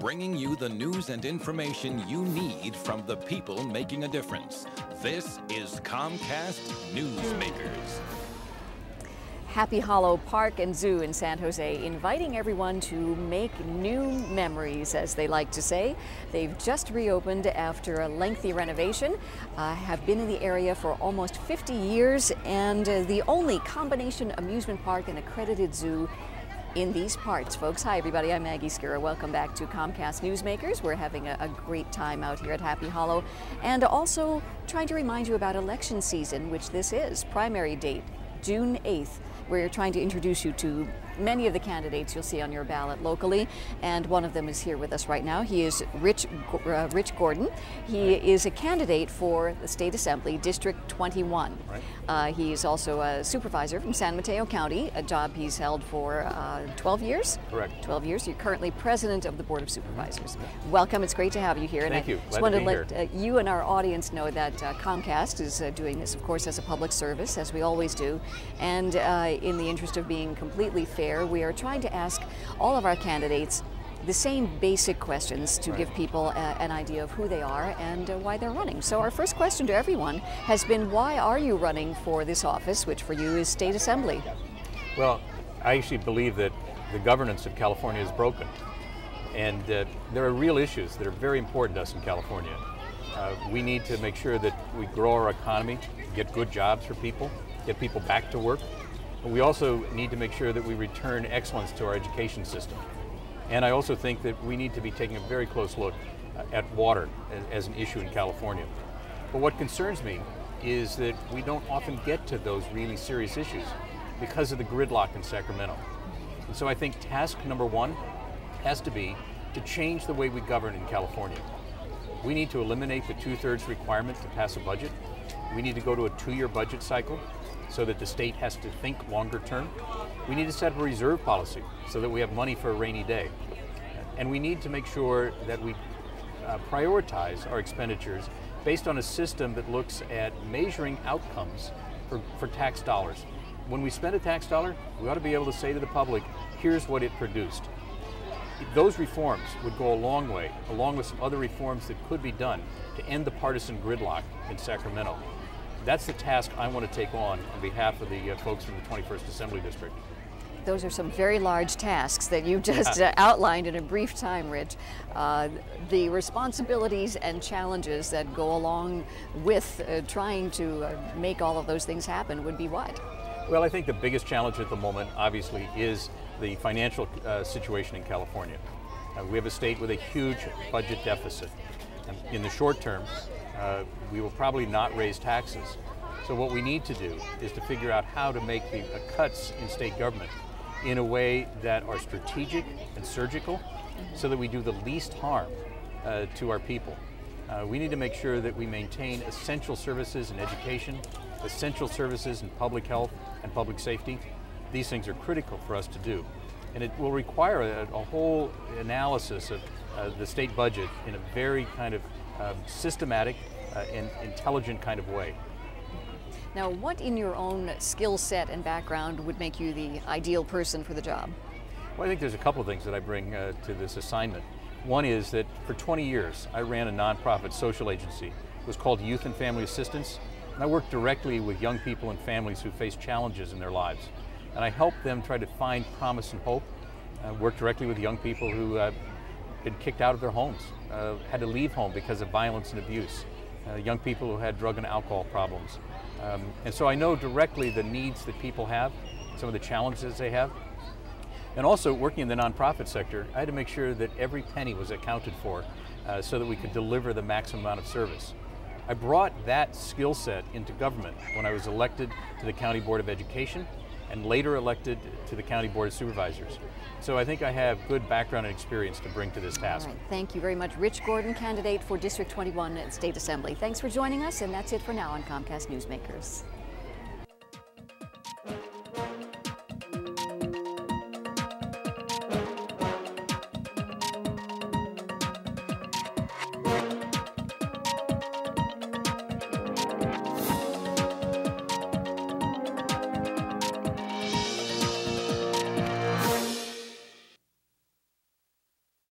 bringing you the news and information you need from the people making a difference. This is Comcast Newsmakers. Happy Hollow Park and Zoo in San Jose, inviting everyone to make new memories, as they like to say. They've just reopened after a lengthy renovation, have been in the area for almost 50 years, and the only combination amusement park and accredited zoo in these parts. Folks, hi everybody, I'm Maggie Skira. Welcome back to Comcast Newsmakers. We're having a great time out here at Happy Hollow, and also trying to remind you about election season, which this is. Primary date, June 8th. We're trying to introduce you to many of the candidates you'll see on your ballot locally, and one of them is here with us right now. He is Rich Gordon. He is a candidate for the State Assembly, District 21. Right. He is also a supervisor from San Mateo County, a job he's held for 12 years? Correct. 12 years. You're currently president of the Board of Supervisors. Welcome. It's great to have you here. Thank you. Just wanted to let you and our audience know that Comcast is doing this, of course, as a public service, as we always do, and in the interest of being completely fair, we are trying to ask all of our candidates the same basic questions to give people an idea of who they are and why they're running. So our first question to everyone has been, why are you running for this office, which for you is State Assembly? Well, I actually believe that the governance of California is broken, and there are real issues that are very important to us in California. We need to make sure that we grow our economy, get good jobs for people, get people back to work. But we also need to make sure that we return excellence to our education system. And I also think that we need to be taking a very close look at water as an issue in California. But what concerns me is that we don't often get to those really serious issues because of the gridlock in Sacramento. And so I think task number one has to be to change the way we govern in California. We need to eliminate the 2/3 requirement to pass a budget. We need to go to a 2-year budget cycle so that the state has to think longer term. We need to set up a reserve policy so that we have money for a rainy day. And we need to make sure that we prioritize our expenditures based on a system that looks at measuring outcomes for tax dollars. When we spend a tax dollar, we ought to be able to say to the public, here's what it produced. Those reforms would go a long way, along with some other reforms that could be done to end the partisan gridlock in Sacramento. That's the task I want to take on behalf of the folks from the 21st Assembly District. Those are some very large tasks that you just outlined in a brief time, Rich. The responsibilities and challenges that go along with trying to make all of those things happen would be what? Well, I think the biggest challenge at the moment, obviously, is the financial situation in California. We have a state with a huge budget deficit. In the short term, we will probably not raise taxes. So what we need to do is to figure out how to make the cuts in state government in a way that are strategic and surgical so that we do the least harm to our people. We need to make sure that we maintain essential services in education, essential services in public health and public safety. These things are critical for us to do. And it will require a whole analysis of the state budget in a very kind of systematic and intelligent kind of way. Now, what in your own skill set and background would make you the ideal person for the job? Well, I think there's a couple of things that I bring to this assignment. One is that for 20 years, I ran a nonprofit social agency. It was called Youth and Family Assistance, and I worked directly with young people and families who face challenges in their lives. And I helped them try to find promise and hope. I worked directly with young people who been kicked out of their homes, had to leave home because of violence and abuse, young people who had drug and alcohol problems. And so I know directly the needs that people have, some of the challenges they have. And also working in the nonprofit sector, I had to make sure that every penny was accounted for so that we could deliver the maximum amount of service. I brought that skill set into government when I was elected to the County Board of Education and later elected to the County Board of Supervisors. So I think I have good background and experience to bring to this task. All right. Thank you very much. Rich Gordon, candidate for District 21 at State Assembly. Thanks for joining us, and that's it for now on Comcast Newsmakers.